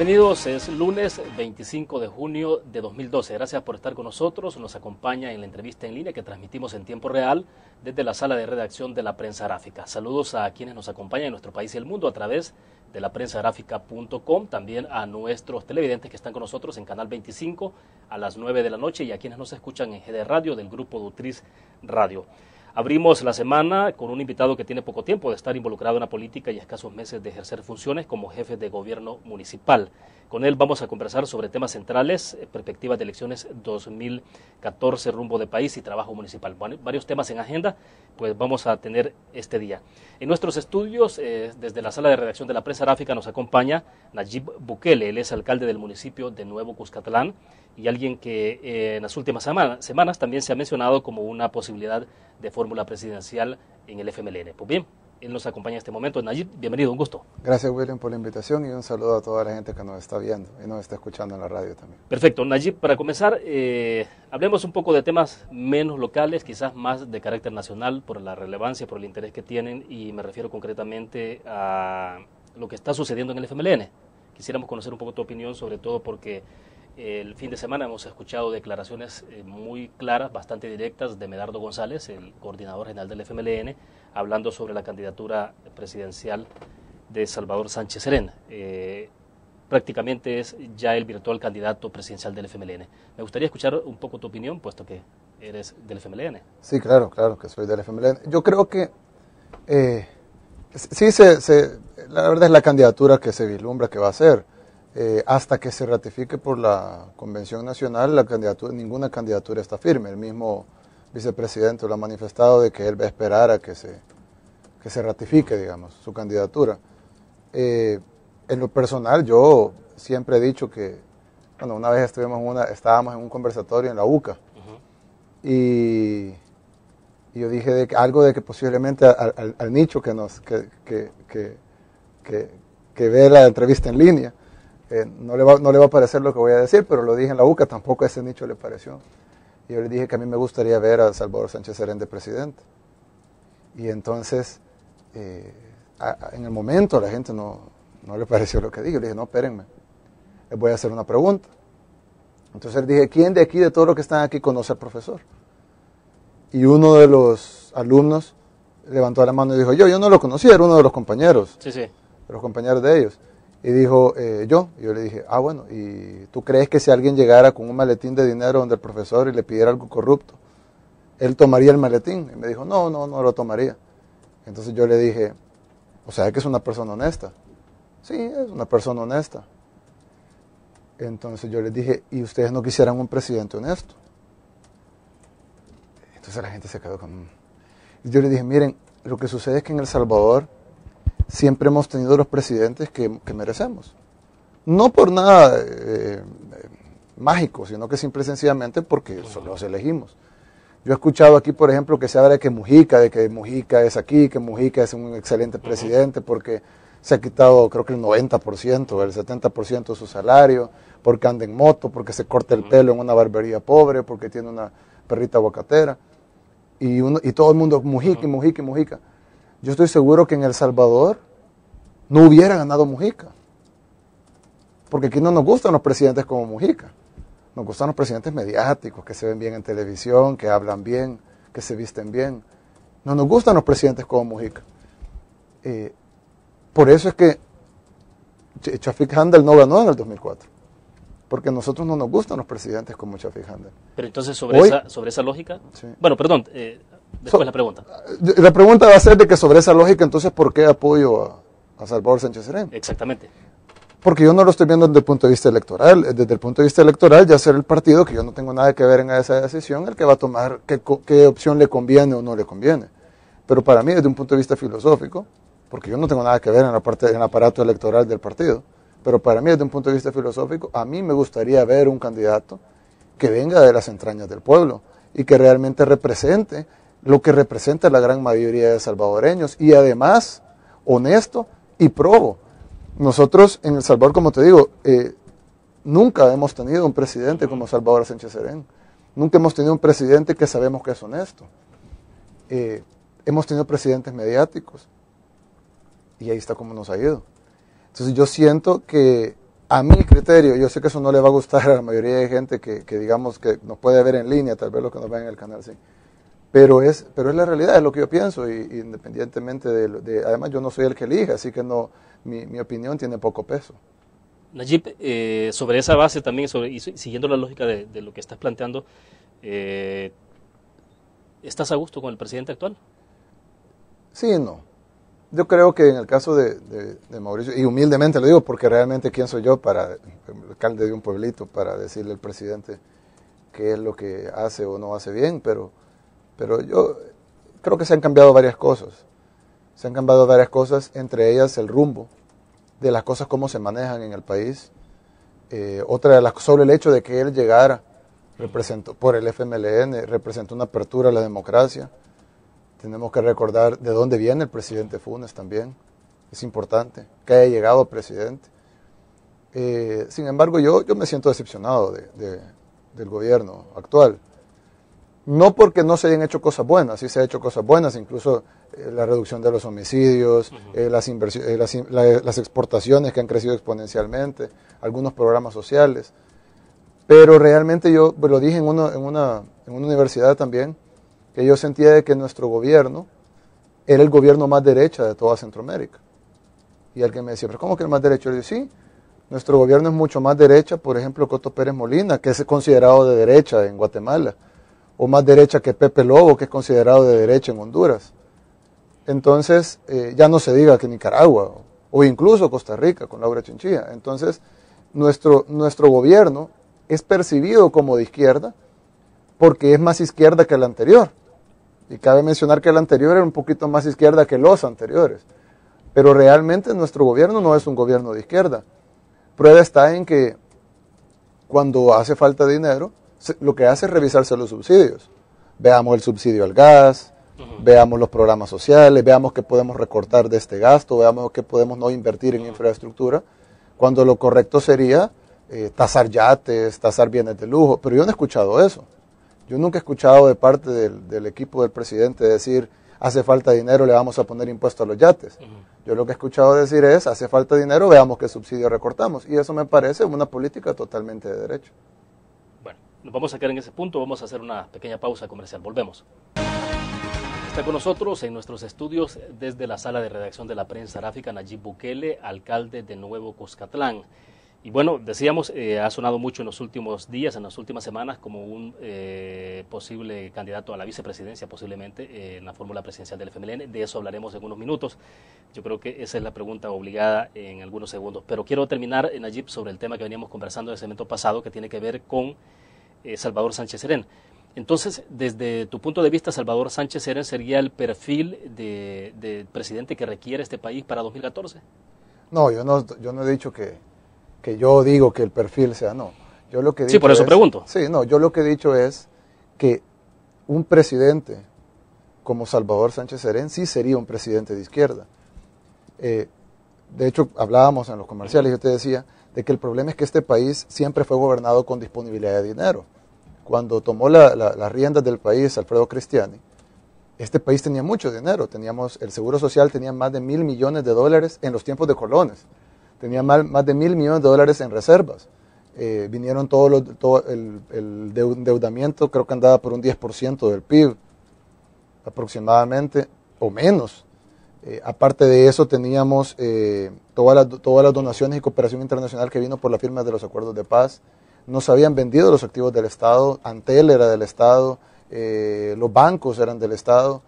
Bienvenidos, es lunes 25 de junio de 2012. Gracias por estar con nosotros. Nos acompaña en la entrevista en línea que transmitimos en tiempo real desde la sala de redacción de la Prensa Gráfica. Saludos a quienes nos acompañan en nuestro país y el mundo a través de laprensagráfica.com, también a nuestros televidentes que están con nosotros en Canal 25 a las 9 de la noche y a quienes nos escuchan en GD Radio del grupo Dutriz Radio. Abrimos la semana con un invitado que tiene poco tiempo de estar involucrado en la política y escasos meses de ejercer funciones como jefe de gobierno municipal. Con él vamos a conversar sobre temas centrales, perspectivas de elecciones 2014, rumbo de país y trabajo municipal. Bueno, varios temas en agenda, pues vamos a tener este día. En nuestros estudios, desde la sala de redacción de la Prensa Gráfica, nos acompaña Nayib Bukele. Él es alcalde del municipio de Nuevo Cuscatlán y alguien que en las últimas semanas también se ha mencionado como una posibilidad de fórmula presidencial en el FMLN. Pues bien, él nos acompaña en este momento. Nayib, bienvenido, un gusto. Gracias, William, por la invitación y un saludo a toda la gente que nos está viendo y nos está escuchando en la radio también. Perfecto. Nayib, para comenzar, hablemos un poco de temas menos locales, quizás más de carácter nacional, por la relevancia, por el interés que tienen, y me refiero concretamente a lo que está sucediendo en el FMLN. Quisiéramos conocer un poco tu opinión, sobre todo porque el fin de semana hemos escuchado declaraciones muy claras, bastante directas de Medardo González, el coordinador general del FMLN, hablando sobre la candidatura presidencial de Salvador Sánchez Serén. Prácticamente es ya el virtual candidato presidencial del FMLN. Me gustaría escuchar un poco tu opinión, puesto que eres del FMLN. Sí, claro que soy del FMLN. Yo creo que sí, la verdad es la candidatura que se vislumbra que va a ser. Hasta que se ratifique por la Convención Nacional, ninguna candidatura está firme. El mismo vicepresidente lo ha manifestado de que él va a esperar a que se ratifique, digamos, su candidatura. En lo personal, yo siempre he dicho que, bueno, una vez estábamos en un conversatorio en la UCA, y yo dije algo de que posiblemente al nicho que ve la entrevista en línea, no le va a parecer lo que voy a decir, pero lo dije en la UCA, tampoco a ese nicho le pareció. Y yo le dije que a mí me gustaría ver a Salvador Sánchez Serén de presidente. Y entonces, en el momento a la gente no le pareció lo que dije. Yo le dije, no, espérenme, les voy a hacer una pregunta. Entonces le dije, ¿quién de aquí, de todos los que están aquí, conoce al profesor? Y uno de los alumnos levantó la mano y dijo, yo no lo conocía, era uno de los compañeros, Sí. de los compañeros de ellos. Y dijo, yo le dije, bueno, ¿y tú crees que si alguien llegara con un maletín de dinero donde el profesor y le pidiera algo corrupto, él tomaría el maletín? Y me dijo, no lo tomaría. Entonces yo le dije, o sea, que es una persona honesta. Sí, es una persona honesta. Entonces yo les dije, ¿y ustedes no quisieran un presidente honesto? Entonces la gente se quedó con... Y yo le dije, miren, lo que sucede es que en El Salvador siempre hemos tenido los presidentes que merecemos. No por nada mágico, sino que simple y sencillamente porque los elegimos. Yo he escuchado aquí, por ejemplo, que se habla de que Mujica es aquí, que Mujica es un excelente presidente porque se ha quitado, creo que el 90%, el 70% de su salario, porque anda en moto, porque se corta el pelo en una barbería pobre, porque tiene una perrita aguacatera. Y todo el mundo, Mujica. Yo estoy seguro que en El Salvador no hubiera ganado Mujica. Porque aquí no nos gustan los presidentes como Mujica. Nos gustan los presidentes mediáticos, que se ven bien en televisión, que hablan bien, que se visten bien. No nos gustan los presidentes como Mujica. Por eso es que Chafik Handel no ganó en el 2004. Porque a nosotros no nos gustan los presidentes como Chafik Handel. Pero entonces, sobre esa lógica... Sí. Bueno, perdón, después la pregunta. La pregunta va a ser de que sobre esa lógica, entonces, ¿por qué apoyo a Salvador Sánchez Serén? Exactamente. Porque yo no lo estoy viendo desde el punto de vista electoral. Desde el punto de vista electoral, ya será el partido, que yo no tengo nada que ver en esa decisión, el que va a tomar qué opción le conviene o no le conviene. Pero para mí, desde un punto de vista filosófico, porque yo no tengo nada que ver en el aparato electoral del partido, pero para mí, desde un punto de vista filosófico, a mí me gustaría ver un candidato que venga de las entrañas del pueblo y que realmente represente lo que representa la gran mayoría de salvadoreños y además honesto y probo. Nosotros en El Salvador, como te digo, nunca hemos tenido un presidente como Salvador Sánchez Serén. Nunca hemos tenido un presidente que sabemos que es honesto. Hemos tenido presidentes mediáticos y ahí está como nos ha ido. Entonces yo siento que A mi criterio, yo sé que eso no le va a gustar a la mayoría de gente que digamos que nos puede ver en línea, tal vez los que nos ven en el canal, sí. Pero es la realidad, es lo que yo pienso, y independientemente además yo no soy el que elija, así que no, mi opinión tiene poco peso. Nayib, sobre esa base también, y siguiendo la lógica de lo que estás planteando, ¿estás a gusto con el presidente actual? Sí y no. Yo creo que en el caso de Mauricio, y humildemente lo digo porque realmente quién soy yo para, alcalde de un pueblito, para decirle al presidente qué es lo que hace o no hace bien, pero yo creo que se han cambiado varias cosas. Se han cambiado varias cosas, entre ellas el rumbo de las cosas, cómo se manejan en el país. Otra de las, sobre el hecho de que él llegara, representó por el FMLN, representó una apertura a la democracia. Tenemos que recordar de dónde viene el presidente Funes también. Es importante que haya llegado presidente. Sin embargo, yo me siento decepcionado del gobierno actual. No porque no se hayan hecho cosas buenas, sí se han hecho cosas buenas, incluso la reducción de los homicidios, las exportaciones que han crecido exponencialmente, algunos programas sociales. Pero realmente yo lo dije en una universidad también, que yo sentía de que nuestro gobierno era el gobierno más derecha de toda Centroamérica. Y alguien me decía, ¿pero cómo que el más derecho? Yo decía, sí, nuestro gobierno es mucho más derecha, por ejemplo, Coto Pérez Molina, que es considerado de derecha en Guatemala, o más derecha que Pepe Lobo, que es considerado de derecha en Honduras. Entonces, ya no se diga que Nicaragua, o incluso Costa Rica, con Laura Chinchilla. Entonces, nuestro gobierno es percibido como de izquierda, porque es más izquierda que el anterior. Y cabe mencionar que el anterior era un poquito más izquierda que los anteriores. Pero realmente nuestro gobierno no es un gobierno de izquierda. Prueba está en que cuando hace falta dinero, lo que hace es revisarse los subsidios. Veamos el subsidio al gas, veamos los programas sociales, veamos qué podemos recortar de este gasto, veamos qué podemos no invertir en infraestructura, cuando lo correcto sería tasar yates, tasar bienes de lujo. Pero yo no he escuchado eso. Yo nunca he escuchado de parte del equipo del presidente decir, hace falta dinero, le vamos a poner impuesto a los yates. Yo lo que he escuchado decir es, hace falta dinero, veamos qué subsidio recortamos. Y eso me parece una política totalmente de derecho. Bueno, nos vamos a quedar en ese punto, vamos a hacer una pequeña pausa comercial. Volvemos. Está con nosotros en nuestros estudios desde la sala de redacción de la prensa aráfica Nayib Bukele, alcalde de Nuevo Cuscatlán. Y bueno, decíamos, ha sonado mucho en los últimos días, en las últimas semanas, como un posible candidato a la vicepresidencia, posiblemente, en la fórmula presidencial del FMLN. De eso hablaremos en unos minutos. Yo creo que esa es la pregunta obligada en algunos segundos. Pero quiero terminar, Nayib, sobre el tema que veníamos conversando en el segmento pasado, que tiene que ver con Salvador Sánchez Serén. Entonces, desde tu punto de vista, Salvador Sánchez Serén sería el perfil de presidente que requiere este país para 2014. No, yo no he dicho que yo digo que el perfil sea, no. Yo lo que he dicho sí, por eso pregunto. Sí, no, yo lo que he dicho es que un presidente como Salvador Sánchez Serén sí sería un presidente de izquierda. De hecho, hablábamos en los comerciales, yo te decía, de que el problema es que este país siempre fue gobernado con disponibilidad de dinero. Cuando tomó las riendas del país Alfredo Cristiani, este país tenía mucho dinero. El Seguro Social tenía más de $1.000 millones en los tiempos de colones. Tenía más de $1.000 millones en reservas. Vinieron todo el endeudamiento, creo que andaba por un 10% del PIB, aproximadamente, o menos. Aparte de eso, teníamos todas las donaciones y cooperación internacional que vino por la firma de los acuerdos de paz. Nos habían vendido los activos del Estado, Antel era del Estado, los bancos eran del Estado.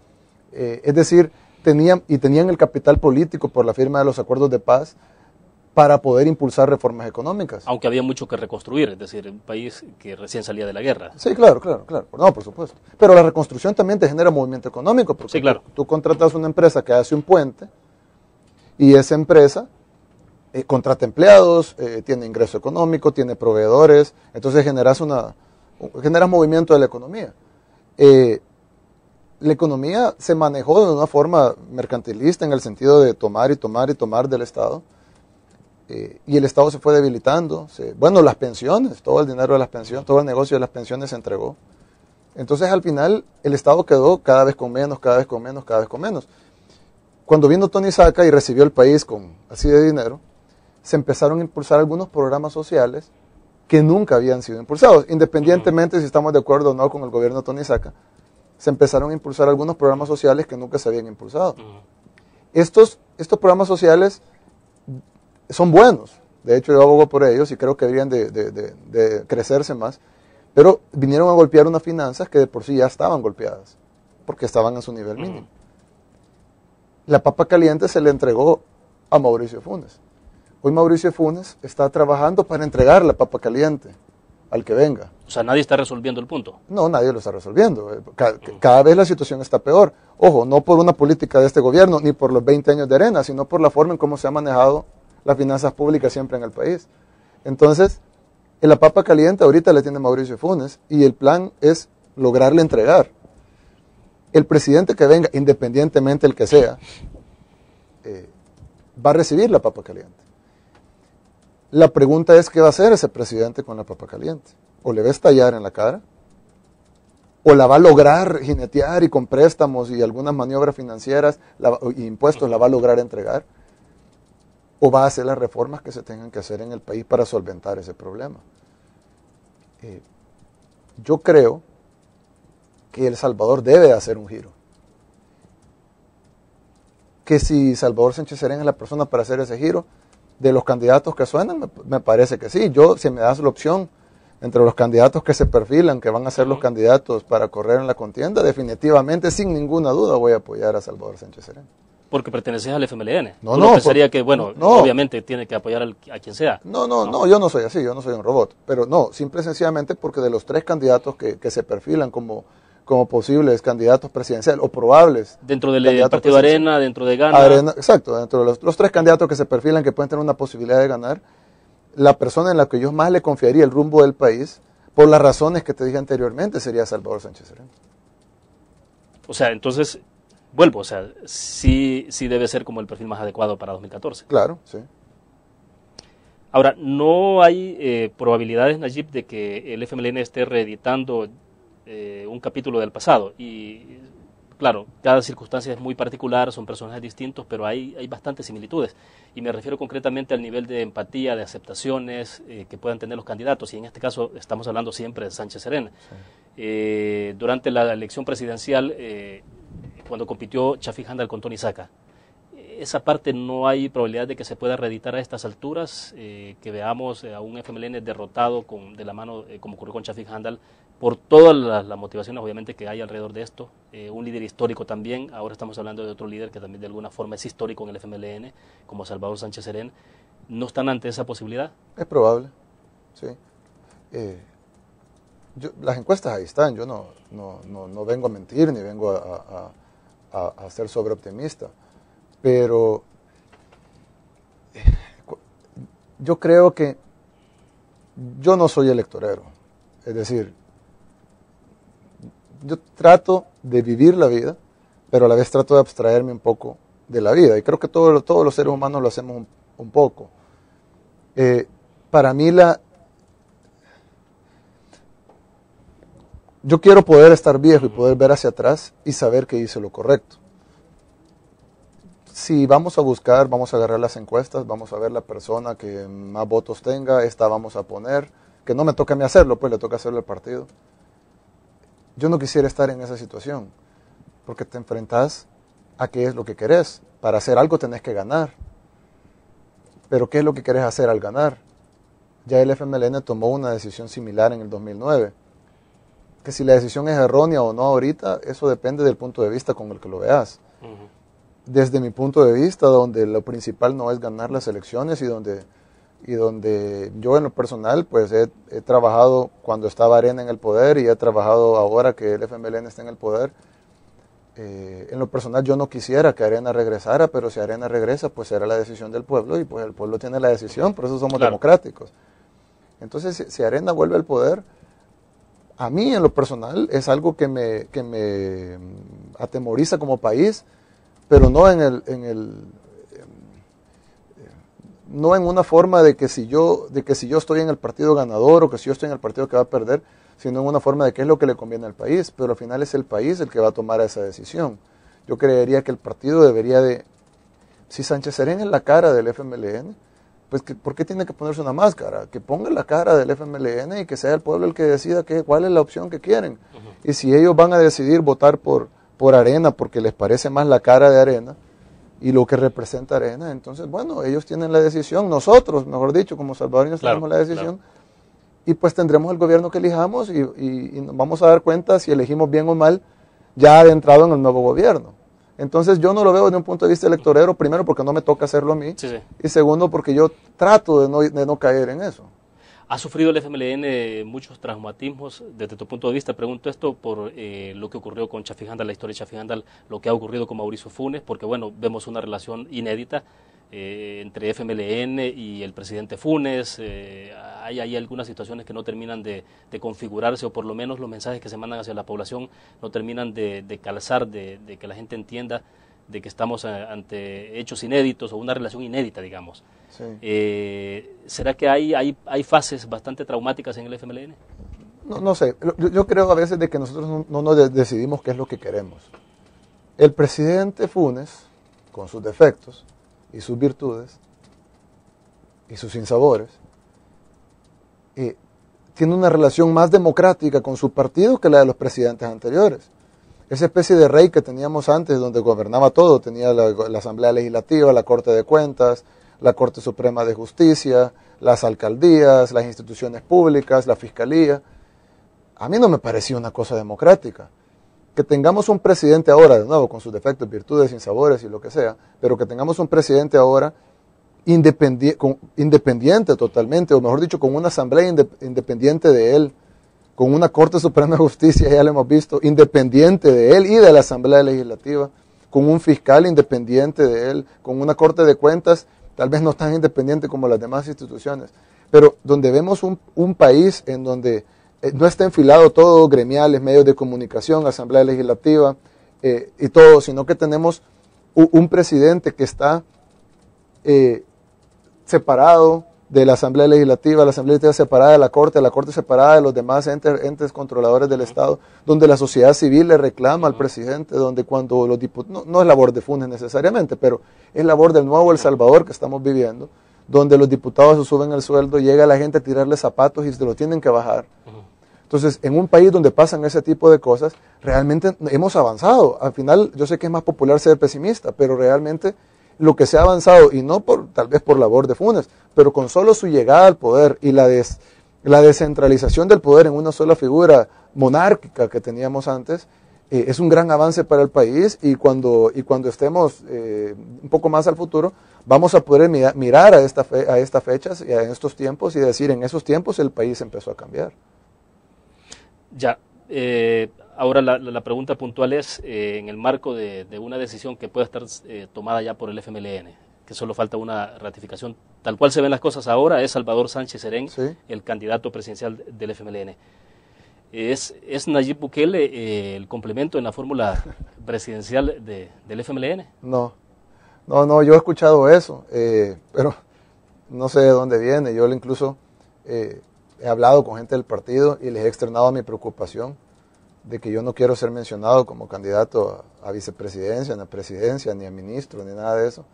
Es decir, tenían el capital político por la firma de los acuerdos de paz para poder impulsar reformas económicas. Aunque había mucho que reconstruir, es decir, un país que recién salía de la guerra. Sí, claro. No, por supuesto. Pero la reconstrucción también te genera movimiento económico, porque sí, claro. Tú contratas una empresa que hace un puente y esa empresa contrata empleados, tiene ingreso económico, tiene proveedores, entonces generas movimiento de la economía. La economía se manejó de una forma mercantilista en el sentido de tomar y tomar y tomar del Estado. Y el Estado se fue debilitando. Las pensiones, todo el dinero de las pensiones, todo el negocio de las pensiones se entregó. Entonces al final el Estado quedó cada vez con menos. Cuando vino Tony Saca y recibió el país con así de dinero, se empezaron a impulsar algunos programas sociales que nunca habían sido impulsados, independientemente si estamos de acuerdo o no con el gobierno de Tony Saca. Se empezaron a impulsar algunos programas sociales que nunca se habían impulsado. Estos programas sociales son buenos, de hecho yo abogo por ellos y creo que deberían de crecerse más, pero vinieron a golpear unas finanzas que de por sí ya estaban golpeadas, porque estaban en su nivel mínimo. La papa caliente se le entregó a Mauricio Funes. Hoy Mauricio Funes está trabajando para entregar la papa caliente al que venga. O sea, nadie está resolviendo el punto. No, nadie lo está resolviendo. Cada vez la situación está peor. Ojo, no por una política de este gobierno, ni por los 20 años de Arena, sino por la forma en cómo se ha manejado las finanzas públicas siempre en el país. Entonces, en la papa caliente ahorita le tiene Mauricio Funes y el plan es lograrle entregar. El presidente que venga, independientemente el que sea, va a recibir la papa caliente. La pregunta es, ¿qué va a hacer ese presidente con la papa caliente? ¿O le va a estallar en la cara? ¿O la va a lograr jinetear y con préstamos y algunas maniobras financieras y impuestos la va a lograr entregar? ¿O va a hacer las reformas que se tengan que hacer en el país para solventar ese problema? Yo creo que El Salvador debe hacer un giro. Que si Salvador Sánchez Serén es la persona para hacer ese giro, de los candidatos que suenan, me parece que sí. Yo, si me das la opción entre los candidatos que se perfilan, que van a ser los candidatos para correr en la contienda, definitivamente, sin ninguna duda, voy a apoyar a Salvador Sánchez Serén. Porque perteneces al FMLN. No, Uno pensaría que, bueno, obviamente tiene que apoyar a quien sea. No, yo no soy así, yo no soy un robot. Pero no, simple y sencillamente porque de los tres candidatos que se perfilan como posibles candidatos presidenciales o probables. Dentro del partido Arena, dentro de Gana. Exacto, dentro de los tres candidatos que se perfilan que pueden tener una posibilidad de ganar, la persona en la que yo más le confiaría el rumbo del país, por las razones que te dije anteriormente, sería Salvador Sánchez Serén. O sea, entonces, vuelvo, o sea, sí debe ser como el perfil más adecuado para 2014. Claro, sí. Ahora, ¿no hay probabilidades, Nayib, de que el FMLN esté reeditando un capítulo del pasado? Y claro, cada circunstancia es muy particular, son personajes distintos, pero hay bastantes similitudes. Y me refiero concretamente al nivel de empatía, de aceptaciones que puedan tener los candidatos. Y en este caso estamos hablando siempre de Sánchez Serén. Sí. Durante la elección presidencial, cuando compitió Chafik Handal con Tony Saca, esa parte no hay probabilidad de que se pueda reeditar a estas alturas, que veamos a un FMLN derrotado de la mano, como ocurrió con Chafik Handal, por todas las motivaciones obviamente que hay alrededor de esto, un líder histórico también. Ahora estamos hablando de otro líder que también de alguna forma es histórico en el FMLN, como Salvador Sánchez Serén. ¿No están ante esa posibilidad? Es probable, sí. Las encuestas ahí están, yo no vengo a mentir ni vengo a ser sobreoptimista, pero yo creo que yo no soy electorero, es decir, yo trato de vivir la vida, pero a la vez trato de abstraerme un poco de la vida, y creo que todos los seres humanos lo hacemos un poco. Para mí yo quiero poder estar viejo y poder ver hacia atrás y saber que hice lo correcto. Si vamos a buscar, vamos a agarrar las encuestas, vamos a ver la persona que más votos tenga, esta vamos a poner, que no me toca a mí hacerlo, pues le toca hacerlo al partido. Yo no quisiera estar en esa situación, porque te enfrentas a qué es lo que querés. Para hacer algo tenés que ganar. Pero ¿qué es lo que querés hacer al ganar? Ya el FMLN tomó una decisión similar en el 2009. Que si la decisión es errónea o no ahorita, eso depende del punto de vista con el que lo veas. Desde mi punto de vista, donde lo principal no es ganar las elecciones y donde yo en lo personal pues he trabajado cuando estaba Arena en el poder y he trabajado ahora que el FMLN está en el poder. En lo personal yo no quisiera que Arena regresara, pero si Arena regresa pues será la decisión del pueblo y pues el pueblo tiene la decisión, por eso somos democráticos. Entonces si Arena vuelve al poder, a mí en lo personal es algo que me atemoriza como país, pero no no en una forma de que si yo estoy en el partido ganador o que si yo estoy en el partido que va a perder, sino en una forma de qué es lo que le conviene al país, pero al final es el país el que va a tomar esa decisión. Yo creería que el partido debería de, si Sánchez Serén es la cara del FMLN, pues, ¿por qué tiene que ponerse una máscara? Que ponga la cara del FMLN y que sea el pueblo el que decida cuál es la opción que quieren. Y si ellos van a decidir votar por Arena porque les parece más la cara de Arena y lo que representa Arena, entonces, bueno, ellos tienen la decisión, nosotros, mejor dicho, como salvadoreños tenemos la decisión, y pues tendremos el gobierno que elijamos y nos vamos a dar cuenta si elegimos bien o mal ya adentrado en el nuevo gobierno. Entonces yo no lo veo desde un punto de vista electorero, primero porque no me toca hacerlo a mí, y segundo porque yo trato de no caer en eso. ¿Ha sufrido el FMLN muchos traumatismos desde tu punto de vista? Pregunto esto por lo que ocurrió con Chafik Handal, la historia de Chafik Handal, lo que ha ocurrido con Mauricio Funes, porque bueno, vemos una relación inédita entre FMLN y el presidente Funes. Hay algunas situaciones que no terminan de configurarse, o por lo menos los mensajes que se mandan hacia la población no terminan de calzar, de que la gente entienda de que estamos ante hechos inéditos o una relación inédita, digamos. Sí. ¿Será que hay fases bastante traumáticas en el FMLN? No sé, yo creo a veces de que nosotros no nos decidimos qué es lo que queremos. El presidente Funes, con sus defectos y sus virtudes y sus sinsabores, tiene una relación más democrática con su partido que la de los presidentes anteriores. Esa especie de rey que teníamos antes, donde gobernaba todo, tenía la Asamblea Legislativa, la Corte de Cuentas, la Corte Suprema de Justicia, las alcaldías, las instituciones públicas, la Fiscalía. A mí no me parecía una cosa democrática. Que tengamos un presidente ahora, de nuevo, con sus defectos, virtudes, sinsabores y lo que sea, pero que tengamos un presidente ahora independiente totalmente, o mejor dicho, con una Asamblea independiente de él, con una Corte Suprema de Justicia, ya lo hemos visto, independiente de él y de la Asamblea Legislativa, con un fiscal independiente de él, con una Corte de Cuentas, tal vez no tan independiente como las demás instituciones, pero donde vemos un país en donde no está enfilado todo, gremiales, medios de comunicación, Asamblea Legislativa y todo, sino que tenemos un presidente que está separado de la Asamblea Legislativa separada de la Corte separada de los demás entes controladores del Estado, donde la sociedad civil le reclama al presidente, donde cuando los diputados, no es labor de Funes necesariamente, pero es labor del nuevo El Salvador que estamos viviendo, donde los diputados se suben el sueldo, llega la gente a tirarle zapatos y se lo tienen que bajar. Entonces, en un país donde pasan ese tipo de cosas, realmente hemos avanzado. Al final, yo sé que es más popular ser pesimista, pero realmente lo que se ha avanzado, y no tal vez por labor de Funes, pero con solo su llegada al poder y la descentralización del poder en una sola figura monárquica que teníamos antes, es un gran avance para el país, y cuando estemos un poco más al futuro, vamos a poder mirar a estas fechas y a estos tiempos y decir, en esos tiempos el país empezó a cambiar. Ya, ahora la pregunta puntual es, en el marco de una decisión que pueda estar tomada ya por el FMLN, que solo falta una ratificación, tal cual se ven las cosas ahora, es Salvador Sánchez Serén, ¿sí?, el candidato presidencial del FMLN. ¿Es Nayib Bukele el complemento en la fórmula presidencial del FMLN? No, yo he escuchado eso, pero no sé de dónde viene. Yo incluso he hablado con gente del partido y les he externado mi preocupación de que yo no quiero ser mencionado como candidato a vicepresidencia, ni a presidencia, ni a ministro, ni nada de eso,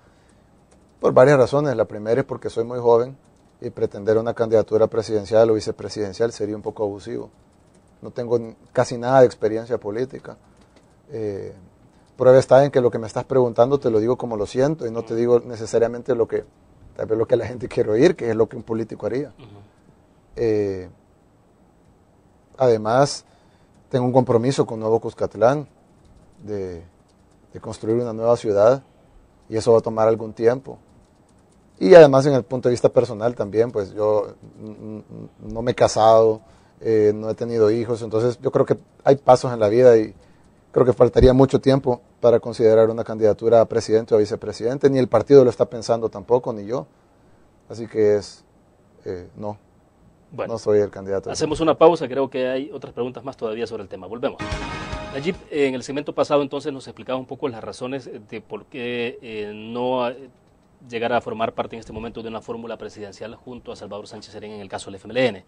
por varias razones. La primera es porque soy muy joven y pretender una candidatura presidencial o vicepresidencial sería un poco abusivo. No tengo casi nada de experiencia política. Prueba está en que lo que me estás preguntando te lo digo como lo siento y no te digo necesariamente tal vez lo que la gente quiere oír, que es lo que un político haría. Además, tengo un compromiso con Nuevo Cuscatlán de construir una nueva ciudad, y eso va a tomar algún tiempo. Y además, en el punto de vista personal también, pues yo no me he casado, no he tenido hijos, entonces yo creo que hay pasos en la vida y creo que faltaría mucho tiempo para considerar una candidatura a presidente o a vicepresidente. Ni el partido lo está pensando tampoco, ni yo. Así que no. Bueno, no soy el candidato. Hacemos una pausa, creo que hay otras preguntas más todavía sobre el tema. Volvemos. Nayib, en el segmento pasado entonces nos explicaba un poco las razones de por qué no llegar a formar parte en este momento de una fórmula presidencial junto a Salvador Sánchez Serén en el caso del FMLN.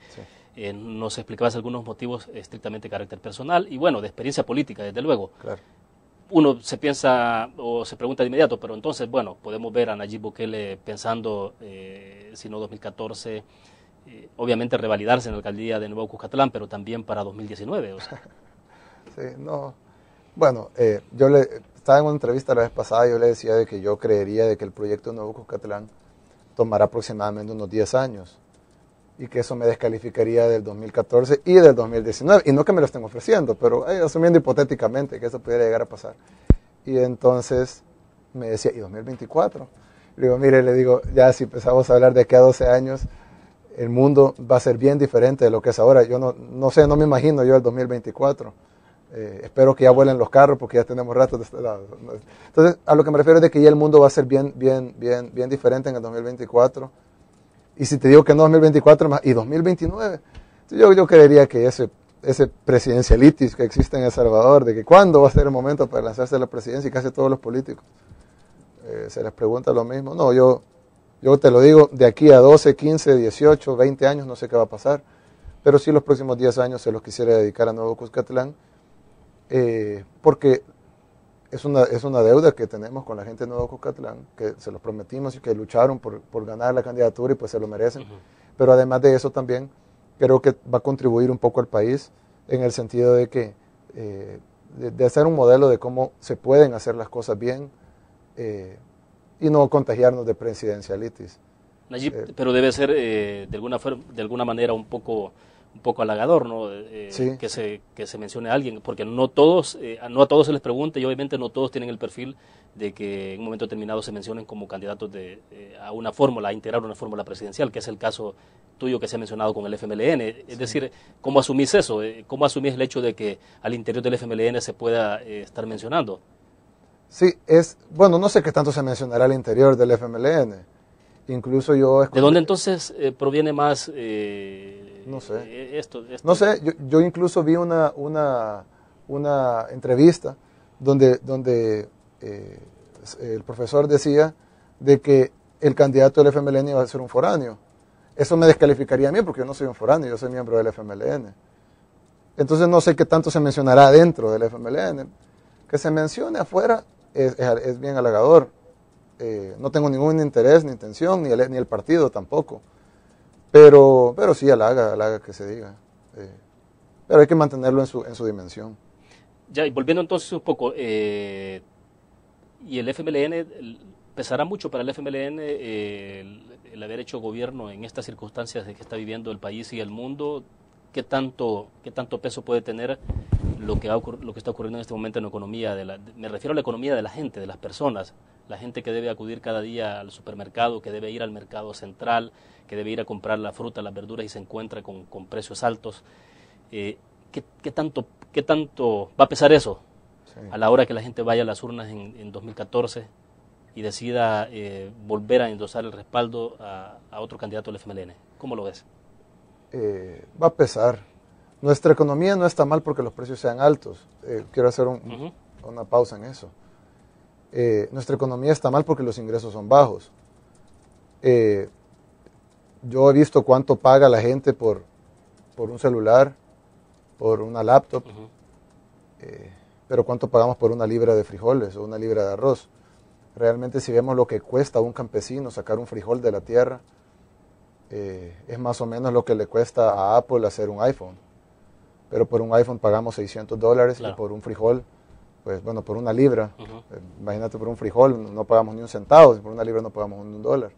Sí. Nos explicabas algunos motivos estrictamente de carácter personal y bueno, de experiencia política, desde luego. Claro. uno se piensa o se pregunta de inmediato, pero entonces, bueno, podemos ver a Nayib Bukele pensando, si no 2014, obviamente revalidarse en la alcaldía de Nuevo Cuscatlán, pero también para 2019. O sea. Sí, no. Bueno, estaba en una entrevista la vez pasada, yo le decía de que yo creería de que el proyecto de Nuevo Cuscatlán tomará aproximadamente unos 10 años y que eso me descalificaría del 2014 y del 2019. Y no que me lo estén ofreciendo, pero asumiendo hipotéticamente que eso pudiera llegar a pasar. Y entonces me decía, ¿y 2024? Le digo, mire, le digo, ya si empezamos a hablar de aquí a 12 años, el mundo va a ser bien diferente de lo que es ahora. Yo no sé, no me imagino yo el 2024. Espero que ya vuelen los carros porque ya tenemos rato de este lado. Entonces, a lo que me refiero es de que ya el mundo va a ser bien diferente en el 2024. Y si te digo que no 2024 y 2029, yo creería que ese presidencialitis que existe en El Salvador, de que cuándo va a ser el momento para lanzarse a la presidencia, y casi todos los políticos se les pregunta lo mismo. No, yo te lo digo, de aquí a 12, 15, 18, 20 años, no sé qué va a pasar, pero sí los próximos 10 años se los quisiera dedicar a Nuevo Cuscatlán, porque es una deuda que tenemos con la gente de Nuevo Cuscatlán, que se los prometimos y que lucharon por ganar la candidatura y pues se lo merecen. Pero además de eso también creo que va a contribuir un poco al país en el sentido de que de hacer un modelo de cómo se pueden hacer las cosas bien y no contagiarnos de presidencialitis. Nayib, pero debe ser de alguna manera un poco halagador, ¿no? Sí. Que se mencione a alguien, porque no a todos se les pregunta y obviamente no todos tienen el perfil de que en un momento determinado se mencionen como candidatos a una fórmula, a integrar una fórmula presidencial, que es el caso tuyo que se ha mencionado con el FMLN. Es decir, ¿cómo asumís eso? ¿Cómo asumís el hecho de que al interior del FMLN se pueda estar mencionando? Sí, bueno, no sé qué tanto se mencionará al interior del FMLN. Incluso yo... ¿De dónde entonces proviene más no sé. esto? No sé, yo incluso vi una entrevista donde el profesor decía de que el candidato del FMLN iba a ser un foráneo. Eso me descalificaría a mí porque yo no soy un foráneo, yo soy miembro del FMLN. Entonces no sé qué tanto se mencionará dentro del FMLN. Que se mencione afuera es bien halagador. No tengo ningún interés ni intención, ni el partido tampoco. Pero sí halaga que se diga. Pero hay que mantenerlo en su dimensión. Ya, y volviendo entonces un poco, y el FMLN, pesará mucho para el FMLN el haber hecho gobierno en estas circunstancias de que está viviendo el país y el mundo. ¿Qué tanto peso puede tener lo que está ocurriendo en este momento en la economía? Me refiero a la economía de la gente, de las personas, la gente que debe acudir cada día al supermercado, que debe ir al mercado central, que debe ir a comprar la fruta, las verduras y se encuentra con precios altos. ¿Qué tanto va a pesar eso a la hora que la gente vaya a las urnas en 2014 y decida volver a endosar el respaldo a otro candidato del FMLN? ¿Cómo lo ves? Va a pesar. Nuestra economía no está mal porque los precios sean altos. Quiero hacer una pausa en eso. Nuestra economía está mal porque los ingresos son bajos. Yo he visto cuánto paga la gente por un celular, por una laptop, pero cuánto pagamos por una libra de frijoles o una libra de arroz. Realmente si vemos lo que cuesta a un campesino sacar un frijol de la tierra, es más o menos lo que le cuesta a Apple hacer un iPhone. Pero por un iPhone pagamos $600 claro. Y por un frijol, pues bueno, por una libra, imagínate, por un frijol no pagamos ni un centavo, por una libra no pagamos ni $1.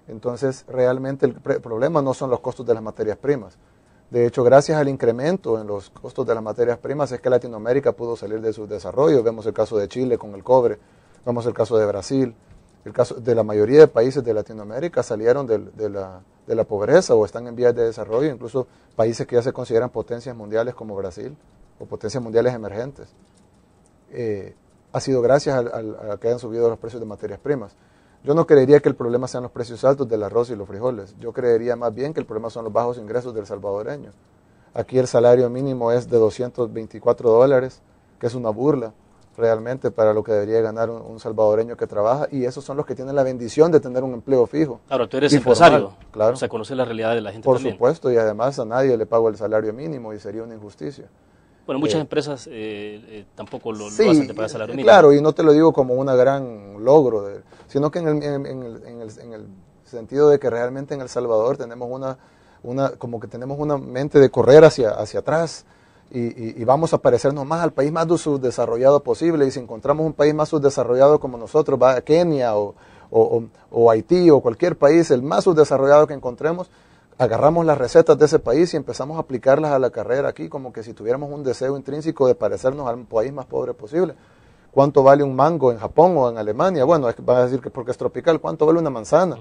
Entonces realmente el problema no son los costos de las materias primas. De hecho, gracias al incremento en los costos de las materias primas es que Latinoamérica pudo salir de su desarrollo. Vemos el caso de Chile con el cobre, vemos el caso de Brasil. El caso de la mayoría de países de Latinoamérica salieron de la pobreza o están en vías de desarrollo, incluso países que ya se consideran potencias mundiales como Brasil o potencias mundiales emergentes. Ha sido gracias a que hayan subido los precios de materias primas. Yo no creería que el problema sean los precios altos del arroz y los frijoles. Yo creería más bien que el problema son los bajos ingresos del salvadoreño. Aquí el salario mínimo es de $224, que es una burla realmente para lo que debería ganar un salvadoreño que trabaja, y esos son los que tienen la bendición de tener un empleo fijo. Claro, tú eres empresario, formal, claro. O sea, conocer la realidad de la gente por también. Supuesto, y además a nadie le pago el salario mínimo y sería una injusticia. Bueno, muchas empresas tampoco lo hacen de pagar salario mínimo. Claro, y no te lo digo como un gran logro, sino que en el sentido de que realmente en El Salvador tenemos como que tenemos una mente de correr hacia atrás y vamos a parecernos más al país más subdesarrollado posible, y si encontramos un país más subdesarrollado como nosotros, va a Kenia o Haití o cualquier país, el más subdesarrollado que encontremos, agarramos las recetas de ese país y empezamos a aplicarlas a la carrera aquí, como que si tuviéramos un deseo intrínseco de parecernos al país más pobre posible. ¿Cuánto vale un mango en Japón o en Alemania? Bueno, van a decir que porque es tropical. ¿Cuánto vale una manzana?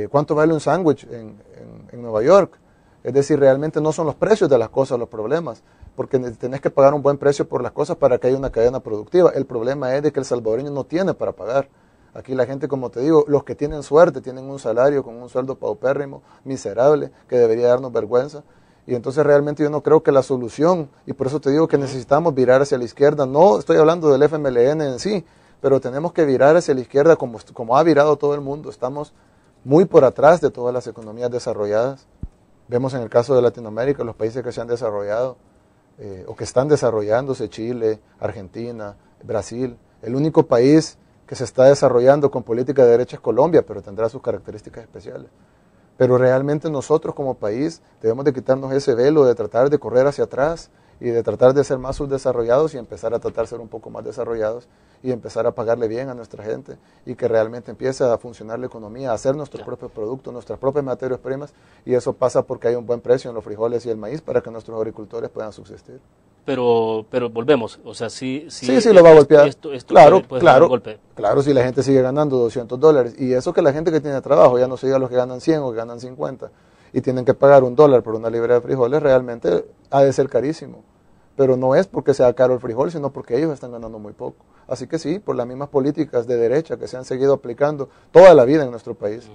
¿Cuánto vale un sándwich en Nueva York? Es decir, realmente no son los precios de las cosas los problemas, porque tenés que pagar un buen precio por las cosas para que haya una cadena productiva. El problema es de que el salvadoreño no tiene para pagar. Aquí la gente, como te digo, los que tienen suerte, tienen un salario con un sueldo paupérrimo, miserable, que debería darnos vergüenza. Y entonces realmente yo no creo que la solución, y por eso te digo que necesitamos virar hacia la izquierda. No estoy hablando del FMLN en sí, pero tenemos que virar hacia la izquierda como ha virado todo el mundo. Estamos muy por atrás de todas las economías desarrolladas. Vemos en el caso de Latinoamérica, los países que se han desarrollado o que están desarrollándose, Chile, Argentina, Brasil. El único país que se está desarrollando con política de derecha es Colombia, pero tendrá sus características especiales. Pero realmente nosotros como país debemos de quitarnos ese velo de tratar de correr hacia atrás y de tratar de ser más subdesarrollados y empezar a tratar de ser un poco más desarrollados y empezar a pagarle bien a nuestra gente y que realmente empiece a funcionar la economía, a hacer nuestros propios productos, nuestras propias materias primas, y eso pasa porque hay un buen precio en los frijoles y el maíz para que nuestros agricultores puedan subsistir. Pero volvemos, o sea, sí lo va a golpear. Esto claro, puede ser un golpe. Claro, si la gente sigue ganando $200, y eso que la gente que tiene trabajo, ya no se diga los que ganan 100 o que ganan 50, y tienen que pagar $1 por una libra de frijoles, realmente ha de ser carísimo. Pero no es porque sea caro el frijol, sino porque ellos están ganando muy poco. Así que sí, por las mismas políticas de derecha que se han seguido aplicando toda la vida en nuestro país,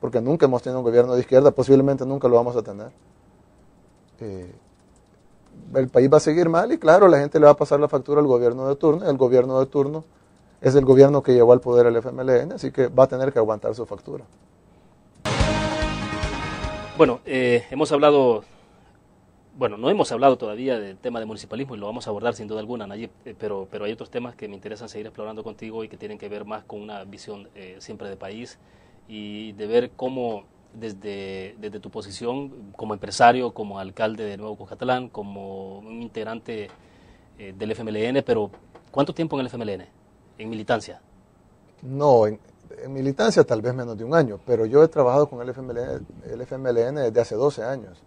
porque nunca hemos tenido un gobierno de izquierda, posiblemente nunca lo vamos a tener. El país va a seguir mal y claro, la gente le va a pasar la factura al gobierno de turno, y el gobierno de turno es el gobierno que llevó al poder al FMLN, así que va a tener que aguantar su factura. Bueno, hemos hablado, no hemos hablado todavía del tema de municipalismo y lo vamos a abordar sin duda alguna, Nayib, pero hay otros temas que me interesan seguir explorando contigo y que tienen que ver más con una visión siempre de país y de ver cómo desde tu posición como empresario, como alcalde de Nuevo Cuscatlán, como un integrante del FMLN, pero ¿cuánto tiempo en el FMLN? ¿En militancia? No, en militancia tal vez menos de un año, pero yo he trabajado con el FMLN desde hace 12 años.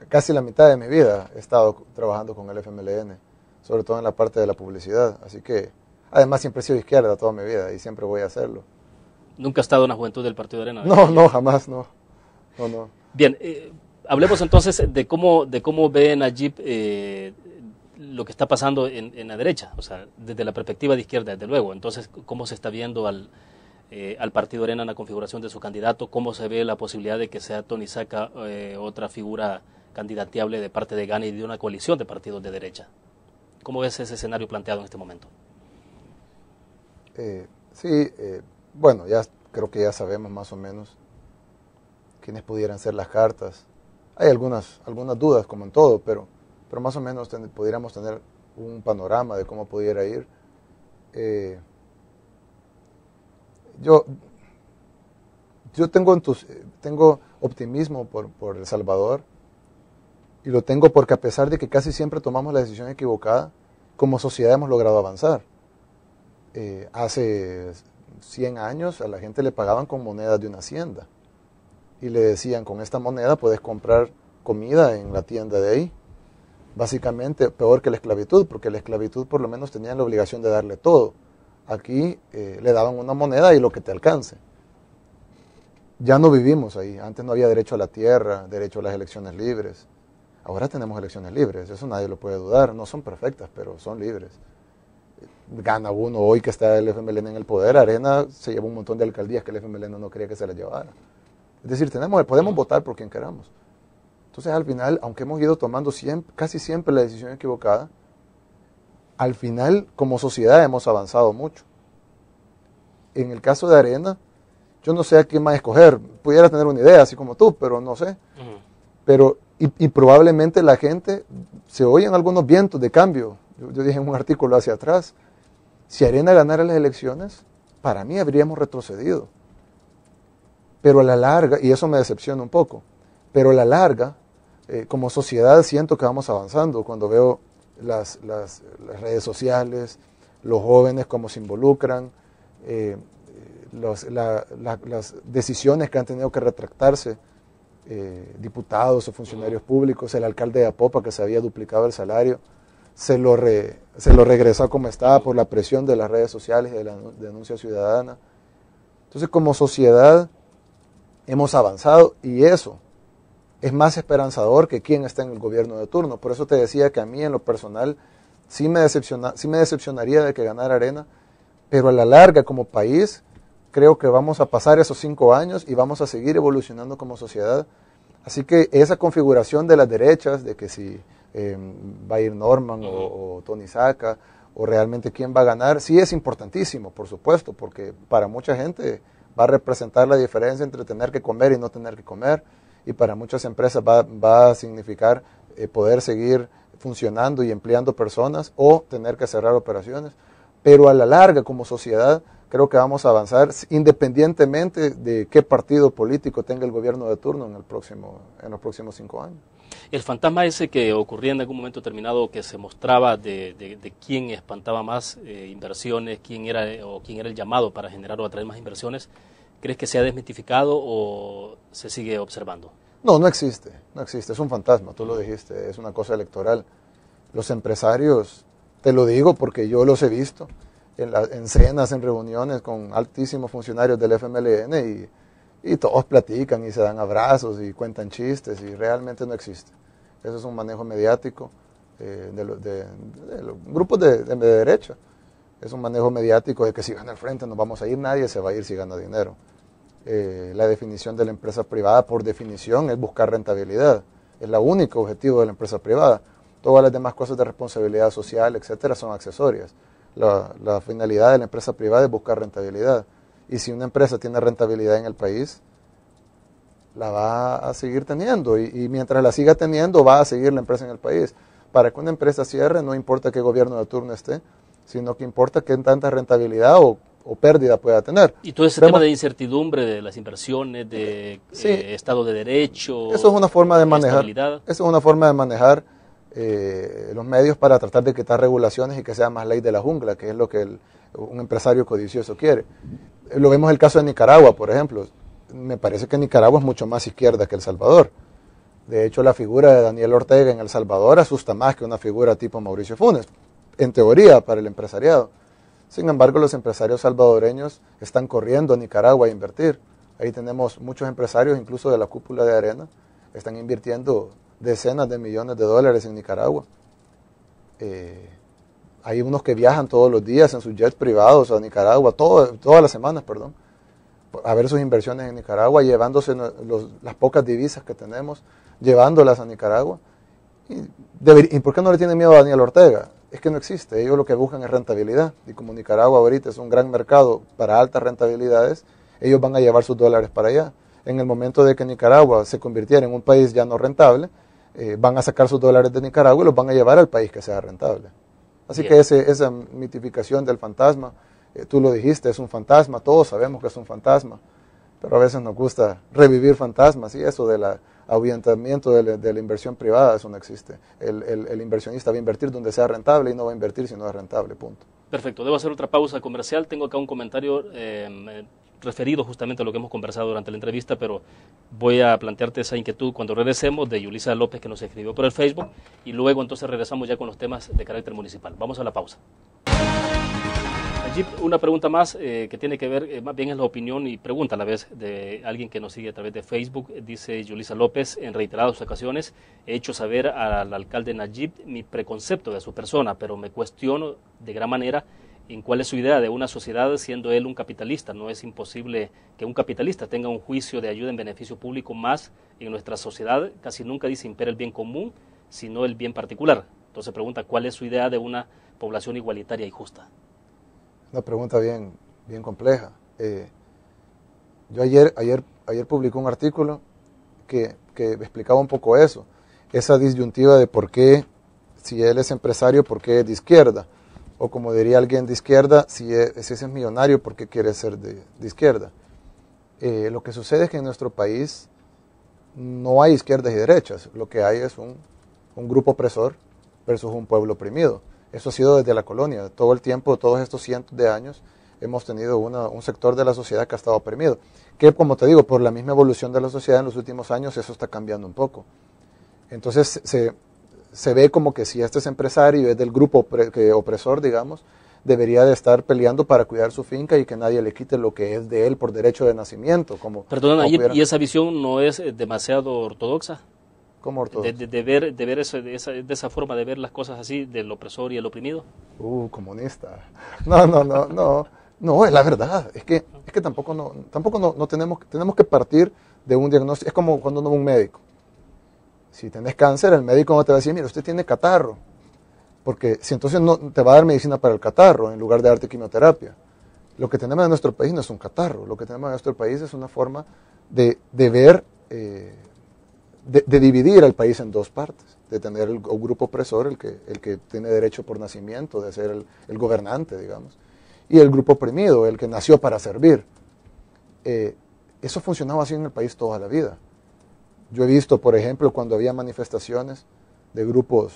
Casi la mitad de mi vida he estado trabajando con el FMLN, sobre todo en la parte de la publicidad. Así que, además, siempre he sido izquierda toda mi vida y siempre voy a hacerlo. ¿Nunca has estado en la juventud del Partido de Arena? No, jamás, no. Bien, hablemos entonces de cómo ve Nayib lo que está pasando en la derecha, o sea, desde la perspectiva de izquierda, desde luego. Entonces, ¿cómo se está viendo al Partido Arena en la configuración de su candidato? ¿Cómo se ve la posibilidad de que sea Tony Saca otra figura candidateable de parte de Gana y de una coalición de partidos de derecha? ¿Cómo ves ese escenario planteado en este momento? Bueno, ya creo que ya sabemos más o menos quiénes pudieran ser las cartas. Hay algunas dudas, como en todo, pero más o menos pudiéramos tener un panorama de cómo pudiera ir. Yo tengo optimismo por El Salvador, y lo tengo porque a pesar de que casi siempre tomamos la decisión equivocada, como sociedad hemos logrado avanzar. Hace 100 años a la gente le pagaban con monedas de una hacienda y le decían, con esta moneda puedes comprar comida en la tienda de ahí. Básicamente peor que la esclavitud, porque la esclavitud por lo menos tenían la obligación de darle todo. Aquí le daban una moneda y lo que te alcance. Ya no vivimos ahí. Antes no había derecho a la tierra, derecho a las elecciones libres. Ahora tenemos elecciones libres, eso nadie lo puede dudar. No son perfectas, pero son libres. Gana uno hoy que está el FMLN en el poder. Arena se lleva un montón de alcaldías que el FMLN no quería que se las llevara. Es decir, podemos votar por quien queramos. Entonces, al final, aunque hemos ido tomando casi siempre la decisión equivocada, al final, como sociedad, hemos avanzado mucho. En el caso de Arena, yo no sé a quién más escoger. Pudiera tener una idea, así como tú, pero no sé. Pero y probablemente la gente, se oyen algunos vientos de cambio. Yo dije en un artículo hacia atrás, si Arena ganara las elecciones, para mí habríamos retrocedido. Pero a la larga, y eso me decepciona un poco, pero a la larga, como sociedad siento que vamos avanzando cuando veo las redes sociales, los jóvenes cómo se involucran, las decisiones que han tenido que retractarse, diputados o funcionarios públicos, el alcalde de Apopa que se había duplicado el salario, se lo regresó como estaba por la presión de las redes sociales y de la denuncia ciudadana. Entonces, como sociedad hemos avanzado y eso es más esperanzador que quien está en el gobierno de turno. Por eso te decía que a mí en lo personal sí me decepcionaría de que ganara Arena, pero a la larga como país creo que vamos a pasar esos 5 años y vamos a seguir evolucionando como sociedad. Así que esa configuración de las derechas, de que si va a ir Norman o Tony Saca, o realmente quién va a ganar, sí es importantísimo, por supuesto, porque para mucha gente va a representar la diferencia entre tener que comer y no tener que comer, y para muchas empresas va a significar poder seguir funcionando y empleando personas o tener que cerrar operaciones. Pero a la larga, como sociedad, creo que vamos a avanzar independientemente de qué partido político tenga el gobierno de turno en los próximos 5 años. El fantasma ese que ocurría en algún momento determinado, que se mostraba de quién espantaba más inversiones, quién era el llamado para generar o atraer más inversiones, ¿crees que se ha desmitificado o se sigue observando? No, no existe, es un fantasma, tú lo dijiste, es una cosa electoral. Los empresarios, te lo digo porque yo los he visto en cenas, en reuniones con altísimos funcionarios del FMLN y todos platican y se dan abrazos y cuentan chistes y realmente no existe. Eso es un manejo mediático de los grupos de derecha. Es un manejo mediático de que si gana el frente no vamos a ir, nadie se va a ir si gana dinero. La definición de la empresa privada, por definición, es buscar rentabilidad. Es el único objetivo de la empresa privada. Todas las demás cosas de responsabilidad social, etcétera, son accesorias. La finalidad de la empresa privada es buscar rentabilidad. Y si una empresa tiene rentabilidad en el país, la va a seguir teniendo. Y mientras la siga teniendo, va a seguir la empresa en el país. Para que una empresa cierre, no importa qué gobierno de turno esté, sino que importa qué tanta rentabilidad o pérdida pueda tener. Y todo ese tema de incertidumbre de las inversiones, de sí, Estado de Derecho, eso es una forma de manejar. Eso es una forma de manejar los medios para tratar de quitar regulaciones y que sea más ley de la jungla, que es lo que un empresario codicioso quiere. Lo vemos en el caso de Nicaragua, por ejemplo. Me parece que Nicaragua es mucho más izquierda que El Salvador. De hecho, la figura de Daniel Ortega en El Salvador asusta más que una figura tipo Mauricio Funes, en teoría, para el empresariado. Sin embargo, los empresarios salvadoreños están corriendo a Nicaragua a invertir. Ahí tenemos muchos empresarios, incluso de la cúpula de Arena, están invirtiendo decenas de millones de dólares en Nicaragua. Hay unos que viajan todos los días en sus jets privados a Nicaragua, todas las semanas, a ver sus inversiones en Nicaragua, llevándose las pocas divisas que tenemos, llevándolas a Nicaragua. ¿Y por qué no le tienen miedo a Daniel Ortega? Es que no existe, ellos lo que buscan es rentabilidad, y como Nicaragua ahorita es un gran mercado para altas rentabilidades, ellos van a llevar sus dólares para allá. En el momento de que Nicaragua se convirtiera en un país ya no rentable, van a sacar sus dólares de Nicaragua y los van a llevar al país que sea rentable. Así que esa mitificación del fantasma, tú lo dijiste, es un fantasma, todos sabemos que es un fantasma, pero a veces nos gusta revivir fantasmas, y eso del ahuyentamiento de la inversión privada, eso no existe. El inversionista va a invertir donde sea rentable y no va a invertir si no es rentable, punto. Perfecto, debo hacer otra pausa comercial. Tengo acá un comentario referido justamente a lo que hemos conversado durante la entrevista, pero voy a plantearte esa inquietud cuando regresemos, de Yulisa López, que nos escribió por el Facebook, y luego entonces regresamos ya con los temas de carácter municipal. Vamos a la pausa. Allí una pregunta más que tiene que ver, más bien es la opinión y pregunta a la vez de alguien que nos sigue a través de Facebook. Dice Yulisa López: en reiteradas ocasiones he hecho saber al alcalde Najib mi preconcepto de su persona, pero me cuestiono de gran manera en cuál es su idea de una sociedad, siendo él un capitalista. No es imposible que un capitalista tenga un juicio de ayuda en beneficio público, más en nuestra sociedad casi nunca dice impera el bien común, sino el bien particular. Entonces pregunta cuál es su idea de una población igualitaria y justa. Una pregunta bien compleja. Yo ayer publicé un artículo que explicaba un poco eso. esa disyuntiva de por qué, si él es empresario, por qué es de izquierda. O como diría alguien de izquierda, si ese es millonario, ¿por qué quiere ser de izquierda? Lo que sucede es que en nuestro país no hay izquierdas y derechas. Lo que hay es un grupo opresor versus un pueblo oprimido. Eso ha sido desde la colonia. Todo el tiempo, todos estos cientos de años, hemos tenido un sector de la sociedad que ha estado oprimido. Que, como te digo, por la misma evolución de la sociedad en los últimos años, eso está cambiando un poco. Entonces se ve como que si este es empresario, es del grupo opresor, digamos, debería de estar peleando para cuidar su finca y que nadie le quite lo que es de él por derecho de nacimiento. Perdón, ¿y esa visión no es demasiado ortodoxa? ¿Cómo ortodoxa? De ver eso, de esa forma de ver las cosas así, del opresor y el oprimido. Comunista. No, es la verdad. Es que tampoco no tenemos que partir de un diagnóstico. Es como cuando uno va a un médico. Si tenés cáncer, el médico no te va a decir, mira, usted tiene catarro. Porque si entonces no te va a dar medicina para el catarro en lugar de darte quimioterapia. Lo que tenemos en nuestro país no es un catarro. Lo que tenemos en nuestro país es una forma de ver, de dividir al país en dos partes. De tener un grupo opresor, el que tiene derecho por nacimiento, de ser el gobernante, digamos. Y el grupo oprimido, el que nació para servir. Eso funcionaba así en el país toda la vida. Yo he visto, por ejemplo, cuando había manifestaciones de grupos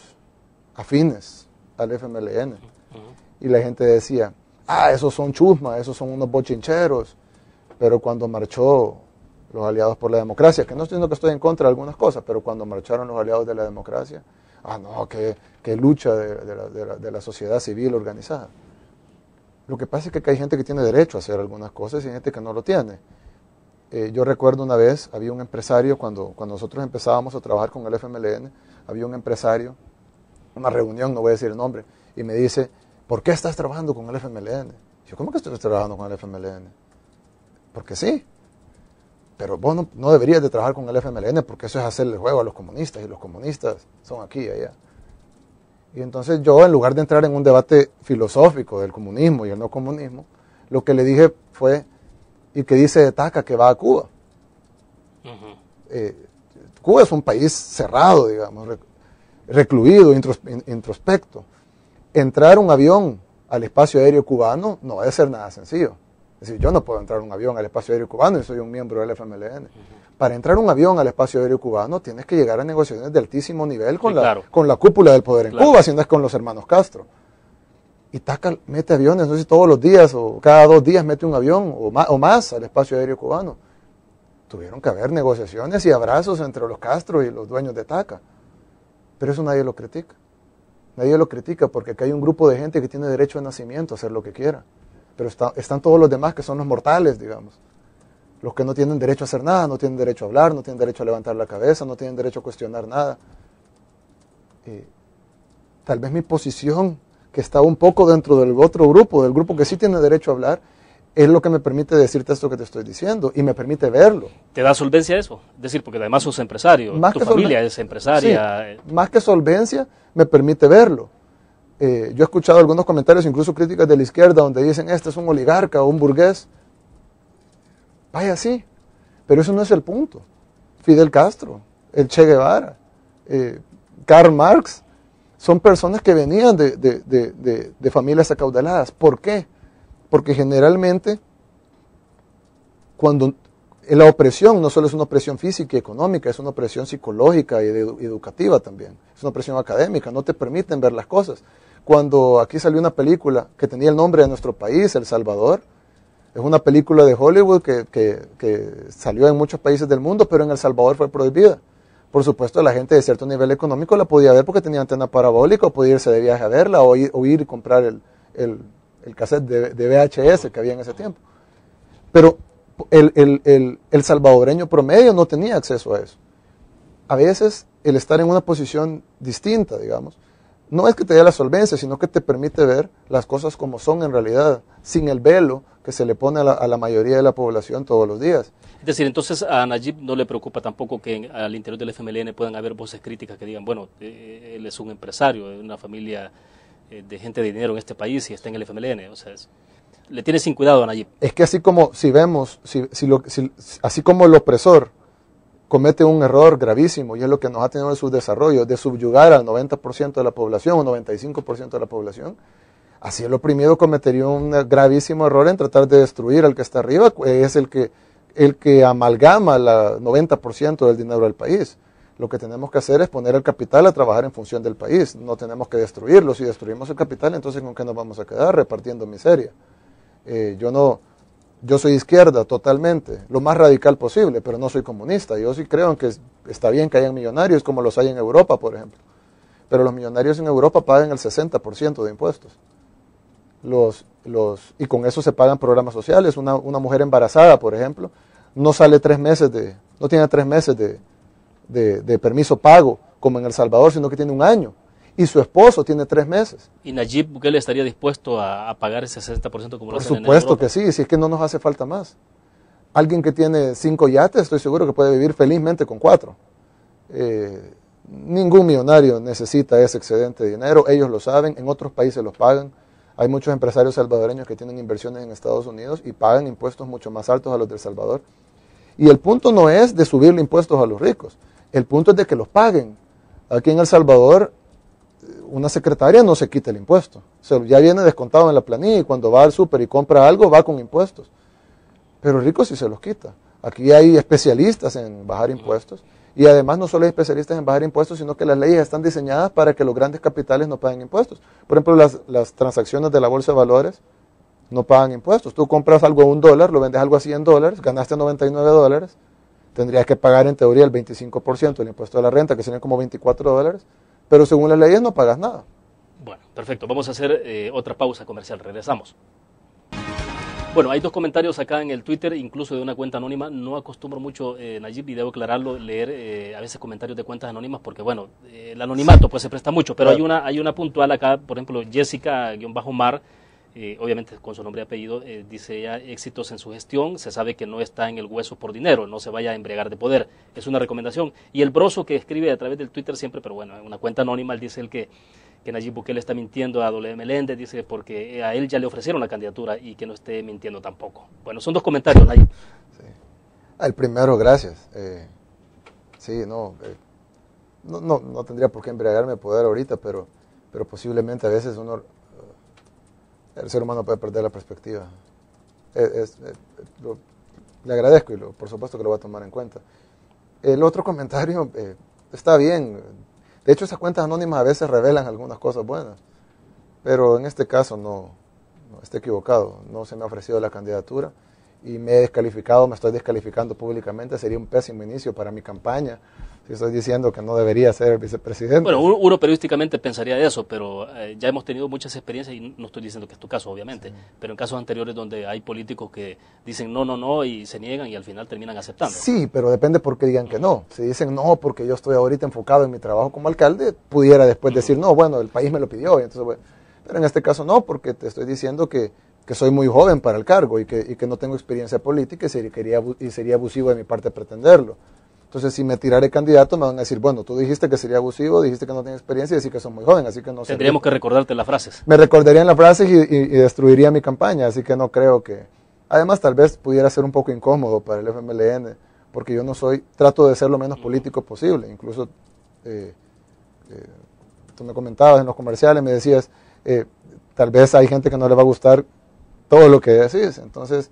afines al FMLN, y la gente decía, esos son chusmas, esos son unos bochincheros, pero cuando marchó los aliados por la democracia, que no estoy diciendo que estoy en contra de algunas cosas, pero cuando marcharon los aliados de la democracia, qué lucha de la sociedad civil organizada. Lo que pasa es que hay gente que tiene derecho a hacer algunas cosas y hay gente que no lo tiene. Yo recuerdo una vez, había un empresario, cuando nosotros empezábamos a trabajar con el FMLN, había un empresario, una reunión, no voy a decir el nombre, y me dice, ¿por qué estás trabajando con el FMLN? Yo, ¿cómo que estoy trabajando con el FMLN? Porque sí, pero vos no deberías de trabajar con el FMLN porque eso es hacerle juego a los comunistas, y los comunistas son aquí y allá. Y entonces yo, en lugar de entrar en un debate filosófico del comunismo y el no comunismo, lo que le dije fue, ¿y qué dice de Taca que va a Cuba? Cuba es un país cerrado, digamos, recluido, introspecto. Entrar un avión al espacio aéreo cubano no va a ser nada sencillo. Es decir, yo no puedo entrar un avión al espacio aéreo cubano y soy un miembro del FMLN. Para entrar un avión al espacio aéreo cubano tienes que llegar a negociaciones de altísimo nivel con la cúpula del poder en Cuba, si no es con los hermanos Castro. Y Taca mete aviones, no sé si todos los días o cada 2 días mete un avión o más al espacio aéreo cubano. Tuvieron que haber negociaciones y abrazos entre los Castro y los dueños de Taca. Pero eso nadie lo critica. Nadie lo critica porque acá hay un grupo de gente que tiene derecho de nacimiento a hacer lo que quiera. Pero están todos los demás que son los mortales, digamos. Los que no tienen derecho a hacer nada, no tienen derecho a hablar, no tienen derecho a levantar la cabeza, no tienen derecho a cuestionar nada. Tal vez mi posición, que está un poco dentro del otro grupo, del grupo que sí tiene derecho a hablar, es lo que me permite decirte esto que te estoy diciendo y me permite verlo. ¿Te da solvencia eso? Es decir, porque además sos empresario, tu familia es empresaria. Sí, más que solvencia, me permite verlo. Yo he escuchado algunos comentarios, incluso críticas de la izquierda, donde dicen, este es un oligarca o un burgués. Vaya, sí, pero eso no es el punto. Fidel Castro, el Che Guevara, Karl Marx, son personas que venían de familias acaudaladas. ¿Por qué? Porque generalmente, cuando la opresión no solo es una opresión física y económica, es una opresión psicológica y educativa también. Es una opresión académica, no te permiten ver las cosas. Cuando aquí salió una película que tenía el nombre de nuestro país, El Salvador, es una película de Hollywood que salió en muchos países del mundo, pero en El Salvador fue prohibida. Por supuesto, la gente de cierto nivel económico la podía ver porque tenía antena parabólica, o podía irse de viaje a verla, o ir y comprar el cassette de VHS que había en ese tiempo. Pero el salvadoreño promedio no tenía acceso a eso. A veces, el estar en una posición distinta, digamos, no es que te dé la solvencia, sino que te permite ver las cosas como son en realidad, sin el velo que se le pone a la mayoría de la población todos los días. Es decir, entonces a Nayib no le preocupa tampoco que al interior del FMLN puedan haber voces críticas que digan, bueno, él es un empresario, de una familia de gente de dinero en este país y está en el FMLN. O sea, le tiene sin cuidado a Nayib. Es que así como, si vemos, así como el opresor comete un error gravísimo, y es lo que nos ha tenido en su desarrollo, de subyugar al 90% de la población o 95% de la población. Así el oprimido cometería un gravísimo error en tratar de destruir al que está arriba, es el que amalgama el 90% del dinero del país. Lo que tenemos que hacer es poner el capital a trabajar en función del país, no tenemos que destruirlo. Si destruimos el capital, entonces ¿con qué nos vamos a quedar? Repartiendo miseria. Yo soy izquierda totalmente, lo más radical posible, pero no soy comunista. Yo sí creo en que está bien que hayan millonarios como los hay en Europa, por ejemplo. Pero los millonarios en Europa pagan el 60% de impuestos. Y con eso se pagan programas sociales. Una mujer embarazada, por ejemplo, no tiene 3 meses de permiso pago como en El Salvador, sino que tiene 1 año. Y su esposo tiene 3 meses. ¿Y Nayib Bukele estaría dispuesto a pagar ese 60% como lo hacen en Europa? Por supuesto que sí, si es que no nos hace falta más. Alguien que tiene 5 yates, estoy seguro que puede vivir felizmente con 4. Ningún millonario necesita ese excedente de dinero, ellos lo saben, en otros países los pagan. Hay muchos empresarios salvadoreños que tienen inversiones en Estados Unidos y pagan impuestos mucho más altos a los de El Salvador. Y el punto no es de subirle impuestos a los ricos, el punto es de que los paguen. Aquí en El Salvador, una secretaria no se quita el impuesto. O sea, ya viene descontado en la planilla y cuando va al súper y compra algo va con impuestos. Pero el rico sí se los quita. Aquí hay especialistas en bajar impuestos y además no solo hay especialistas en bajar impuestos, sino que las leyes están diseñadas para que los grandes capitales no paguen impuestos. Por ejemplo, las transacciones de la bolsa de valores no pagan impuestos. Tú compras algo a $1, lo vendes algo a $100, ganaste $99, tendrías que pagar en teoría el 25% del impuesto de la renta, que serían como $24, pero según las leyes no pagas nada. Bueno, perfecto. Vamos a hacer otra pausa comercial. Regresamos. Bueno, hay 2 comentarios acá en el Twitter, incluso de una cuenta anónima. No acostumbro mucho, Nayib, y debo aclararlo, leer a veces comentarios de cuentas anónimas porque, bueno, el anonimato pues se presta mucho, pero hay una puntual acá, por ejemplo, Jessica-Mar, obviamente con su nombre y apellido, dice ella: éxitos en su gestión, se sabe que no está en el hueso por dinero, no se vaya a embriagar de poder, es una recomendación. Y el Broso, que escribe a través del Twitter siempre, pero bueno, en una cuenta anónima, él dice que Nayib Bukele está mintiendo a W. Meléndez, dice, porque a él ya le ofrecieron la candidatura y que no esté mintiendo tampoco. Bueno, son 2 comentarios, Nayib. Sí. El primero, gracias. Sí, no tendría por qué embriagarme de poder ahorita, pero posiblemente a veces el ser humano puede perder la perspectiva. Le agradezco y por supuesto que lo voy a tomar en cuenta. El otro comentario está bien. De hecho, esas cuentas anónimas a veces revelan algunas cosas buenas, pero en este caso no está equivocado. No se me ha ofrecido la candidatura y me estoy descalificando públicamente. Sería un pésimo inicio para mi campaña si estoy diciendo que no debería ser vicepresidente. Bueno, uno periodísticamente pensaría eso, pero ya hemos tenido muchas experiencias y no estoy diciendo que es tu caso, obviamente, sí, pero en casos anteriores donde hay políticos que dicen no y se niegan y al final terminan aceptando. Sí, pero depende por qué digan que no. Si dicen no porque yo estoy ahorita enfocado en mi trabajo como alcalde, pudiera después decir no, bueno, el país me lo pidió, y entonces, bueno, pero en este caso no, porque te estoy diciendo que soy muy joven para el cargo y que no tengo experiencia política y sería abusivo de mi parte pretenderlo. Entonces, si me tiraré candidato, me van a decir, bueno, tú dijiste que sería abusivo, dijiste que no tienes experiencia y decir que sos muy joven, así que no sé. Tendríamos que recordarte las frases. Me recordarían las frases y destruiría mi campaña, así que no creo que... Además, tal vez pudiera ser un poco incómodo para el FMLN, porque yo trato de ser lo menos político posible. Incluso, tú me comentabas en los comerciales, me decías, tal vez hay gente que no le va a gustar todo lo que decís, entonces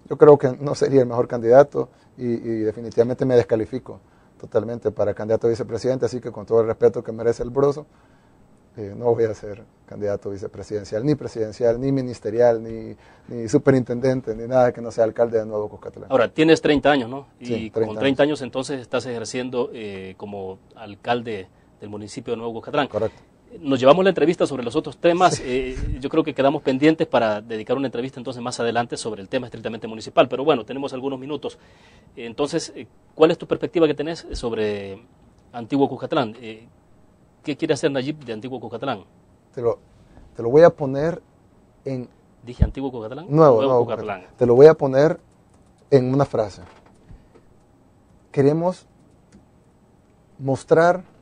yo creo que no sería el mejor candidato y definitivamente me descalifico totalmente para candidato a vicepresidente, así que con todo el respeto que merece el Broso, no voy a ser candidato vicepresidencial, ni ministerial, ni superintendente, ni nada que no sea alcalde de Nuevo Cuscatlán. Ahora, tienes 30 años, ¿no? Y sí, con 30 años entonces estás ejerciendo como alcalde del municipio de Nuevo Cuscatlán. Correcto. Nos llevamos la entrevista sobre los otros temas. Sí. Yo creo que quedamos pendientes para dedicar una entrevista entonces más adelante sobre el tema estrictamente municipal, pero bueno, tenemos algunos minutos. Entonces, ¿cuál es tu perspectiva que tenés sobre Antiguo Cuscatlán? ¿Qué quiere hacer Nayib de Antiguo Cuscatlán? Te lo voy a poner en... ¿Dije Antiguo Cuscatlán? Nuevo Cuscatlán. Te lo voy a poner en una frase. Queremos mostrar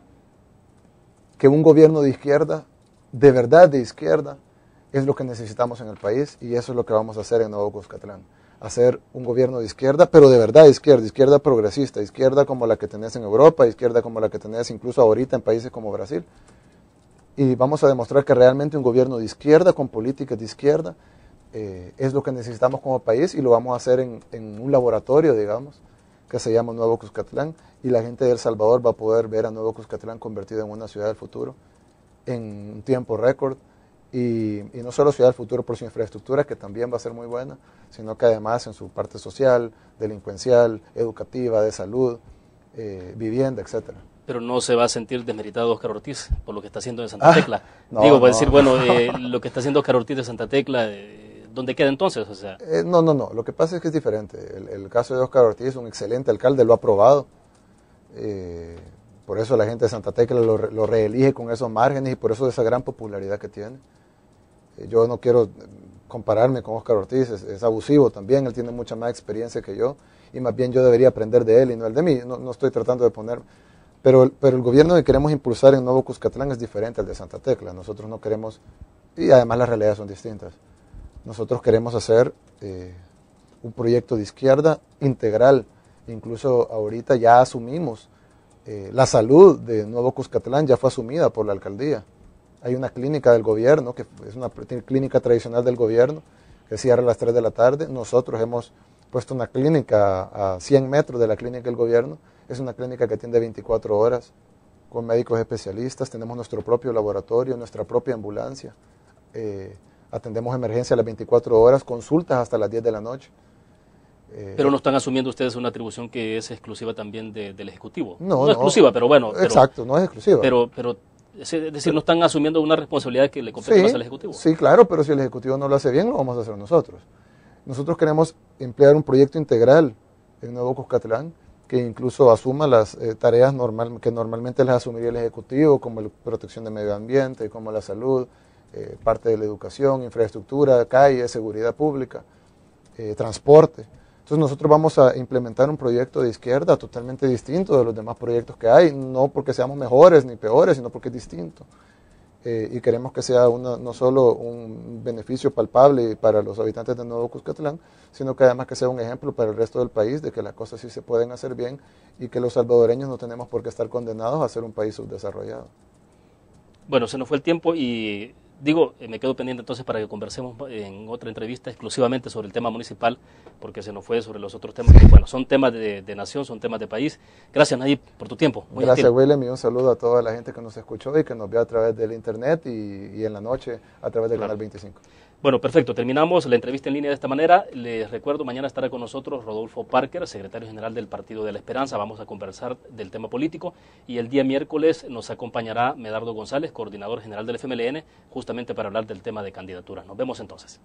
que un gobierno de izquierda, de verdad de izquierda, es lo que necesitamos en el país y eso es lo que vamos a hacer en Nuevo Cuscatlán. hacer un gobierno de izquierda, pero de verdad izquierda, izquierda progresista, izquierda como la que tenés en Europa, izquierda como la que tenés incluso ahorita en países como Brasil. Y vamos a demostrar que realmente un gobierno de izquierda, con políticas de izquierda, es lo que necesitamos como país, y lo vamos a hacer en un laboratorio, digamos, que se llama Nuevo Cuscatlán, y la gente de El Salvador va a poder ver a Nuevo Cuscatlán convertido en una ciudad del futuro en un tiempo récord. Y no solo ciudad del futuro por su infraestructura, que también va a ser muy buena, sino que además en su parte social, delincuencial, educativa, de salud, vivienda, etcétera. Pero no se va a sentir desmeritado Óscar Ortiz por lo que está haciendo en Santa Tecla. No, Digo, va a no. decir, bueno, lo que está haciendo Óscar Ortiz de Santa Tecla, ¿dónde queda entonces? O sea, No. Lo que pasa es que es diferente. El caso de Óscar Ortiz es un excelente alcalde, lo ha aprobado. Por eso la gente de Santa Tecla lo reelige con esos márgenes y por eso esa gran popularidad que tiene. Yo no quiero compararme con Óscar Ortiz, es abusivo también, él tiene mucha más experiencia que yo, y más bien yo debería aprender de él y no él de mí. No estoy tratando de poner, pero el gobierno que queremos impulsar en Nuevo Cuscatlán es diferente al de Santa Tecla. Nosotros no queremos, y además las realidades son distintas, nosotros queremos hacer un proyecto de izquierda integral. Incluso ahorita ya asumimos, la salud de Nuevo Cuscatlán ya fue asumida por la alcaldía. Hay una clínica del gobierno, que es una clínica tradicional del gobierno, que cierra a las 3 de la tarde. Nosotros hemos puesto una clínica a 100 metros de la clínica del gobierno. Es una clínica que atiende 24 horas con médicos especialistas. Tenemos nuestro propio laboratorio, nuestra propia ambulancia. Atendemos emergencia a las 24 horas, consultas hasta las 10 de la noche. pero no están asumiendo ustedes una atribución que es exclusiva también del Ejecutivo. No, exclusiva, pero bueno. Exacto, no es exclusiva. Pero es decir, no están asumiendo una responsabilidad que le compete más al Ejecutivo. Sí, claro, pero si el Ejecutivo no lo hace bien, lo vamos a hacer nosotros. Nosotros queremos emplear un proyecto integral en Nuevo Cuscatlán que incluso asuma las tareas que normalmente las asumiría el Ejecutivo, como la protección del medio ambiente, como la salud, parte de la educación, infraestructura, calles, seguridad pública, transporte. Entonces nosotros vamos a implementar un proyecto de izquierda totalmente distinto de los demás proyectos que hay, no porque seamos mejores ni peores, sino porque es distinto. Y queremos que sea no solo un beneficio palpable para los habitantes de Nuevo Cuscatlán, sino que además que sea un ejemplo para el resto del país de que las cosas sí se pueden hacer bien y que los salvadoreños no tenemos por qué estar condenados a ser un país subdesarrollado. Bueno, se nos fue el tiempo y digo, me quedo pendiente entonces para que conversemos en otra entrevista exclusivamente sobre el tema municipal, porque se nos fue sobre los otros temas que, bueno, son temas de nación, son temas de país. Gracias, Nayib, por tu tiempo. Muy Gracias, gentil. Willem, y un saludo a toda la gente que nos escuchó y que nos ve a través del internet y en la noche a través del Canal 25. Bueno, perfecto. Terminamos la entrevista en línea de esta manera. Les recuerdo, mañana estará con nosotros Rodolfo Parker, secretario general del Partido de la Esperanza. Vamos a conversar del tema político. Y el día miércoles nos acompañará Medardo González, coordinador general del FMLN, justamente para hablar del tema de candidaturas. Nos vemos entonces.